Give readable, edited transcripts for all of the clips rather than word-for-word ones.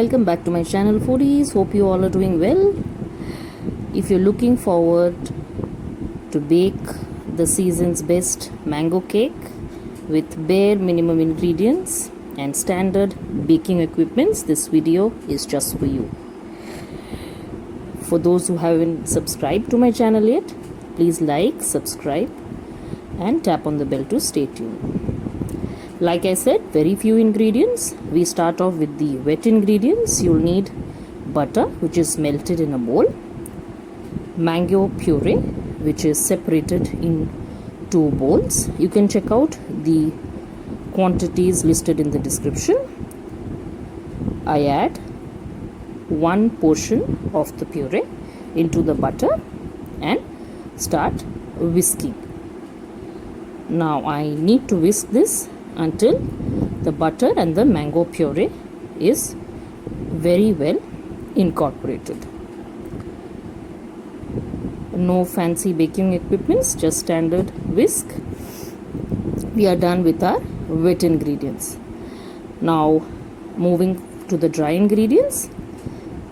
welcome back to my channel foodies. Hope you all are doing well. If you're looking forward to bake the season's best mango cake with bare minimum ingredients and standard baking equipments, this video is just for you. For those who haven't subscribed to my channel yet, please like, subscribe and tap on the bell to stay tuned. Like I said, very few ingredients. We start off with the wet ingredients. You'll need butter, which is melted in a bowl, mango puree, which is separated in 2 bowls. You can check out the quantities listed in the description. I add 1 portion of the puree into the butter and start whisking. Now I need to whisk this until the butter and the mango puree is very well incorporated. No fancy baking equipments, just standard whisk. We are done with our wet ingredients. Now moving to the dry ingredients,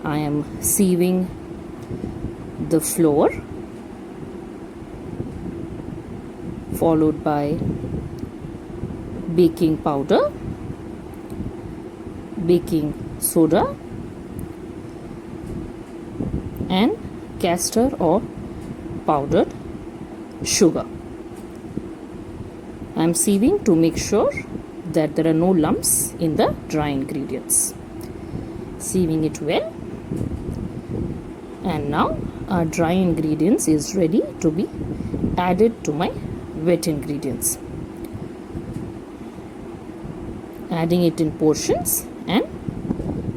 I am sieving the flour, followed by baking powder, baking soda and castor or powdered sugar. I am sieving to make sure that there are no lumps in the dry ingredients. Sieving it well, and now our dry ingredients is ready to be added to my wet ingredients. Adding it in portions and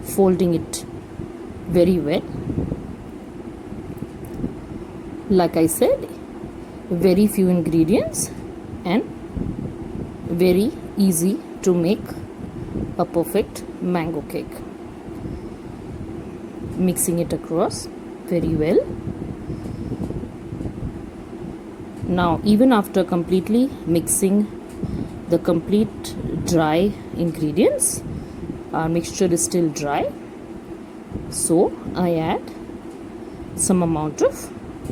folding it very well. Like I said, very few ingredients and very easy to make a perfect mango cake. Mixing it across very well. Now, even after completely mixing the complete dry ingredients, our mixture is still dry, so I add some amount of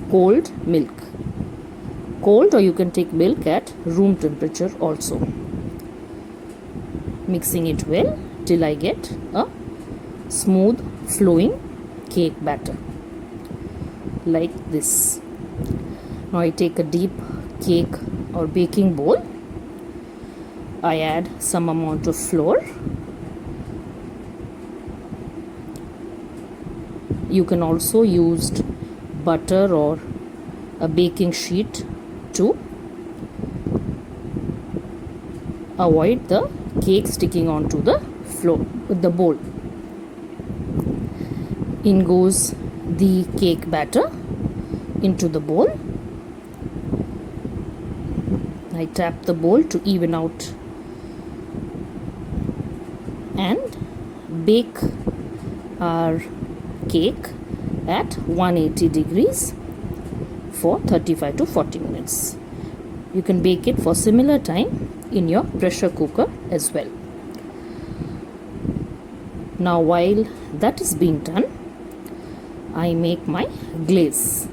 cold milk. Cold, or you can take milk at room temperature also. Mixing it well till I get a smooth flowing cake batter like this. Now I take a deep cake or baking bowl. I add some amount of flour. You can also use butter or a baking sheet to avoid the cake sticking onto the floor with the bowl. In goes the cake batter into the bowl. I tap the bowl to even out and bake our cake at 180 degrees for 35 to 40 minutes. You can bake it for similar time in your pressure cooker as well. Now while that is being done, I make my glaze.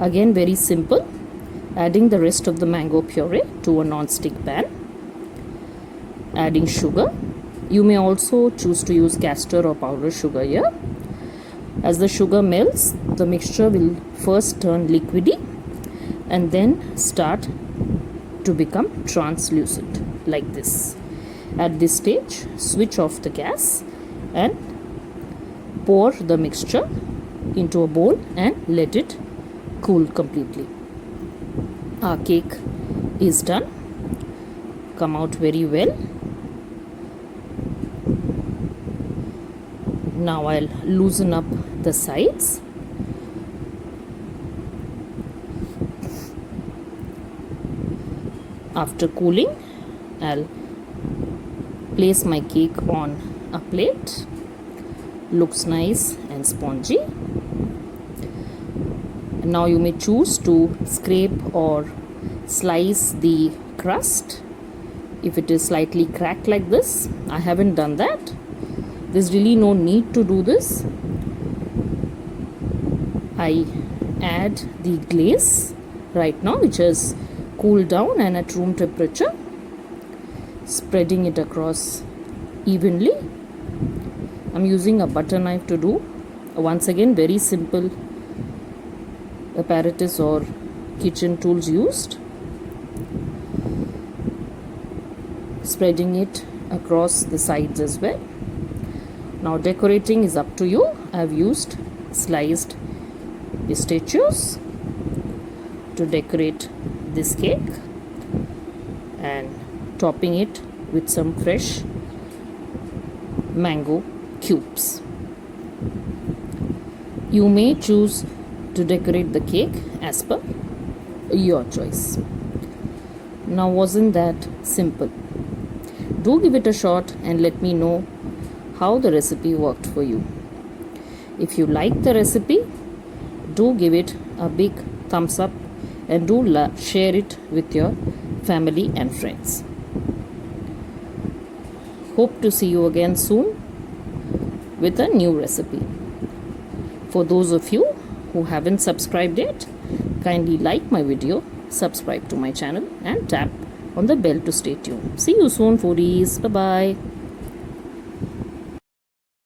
Again, very simple. Adding the rest of the mango puree to a non-stick pan. Adding sugar. You may also choose to use castor or powdered sugar here. As the sugar melts, the mixture will first turn liquidy and then start to become translucent like this. At this stage, switch off the gas and pour the mixture into a bowl and let it cool completely. Our cake is done. Come out very well. Now I'll loosen up the sides. After cooling, I'll place my cake on a plate. Looks nice and spongy. Now you may choose to scrape or slice the crust if it is slightly cracked like this. I haven't done that. There's really no need to do this. I add the glaze right now, which has cooled down and at room temperature, spreading it across evenly. I'm using a butter knife to do. Once again, very simple apparatus or kitchen tools used. Spreading it across the sides as well. Now decorating is up to you. I've used sliced pistachios to decorate this cake and topping it with some fresh mango cubes. You may choose to decorate the cake as per your choice. Now, wasn't that simple? Do give it a shot and let me know how the recipe worked for you. If you like the recipe, do give it a big thumbs up and do share it with your family and friends. Hope to see you again soon with a new recipe. For those of you who haven't subscribed yet, kindly like my video, subscribe to my channel and tap on the bell to stay tuned. See you soon, foodies. Bye bye.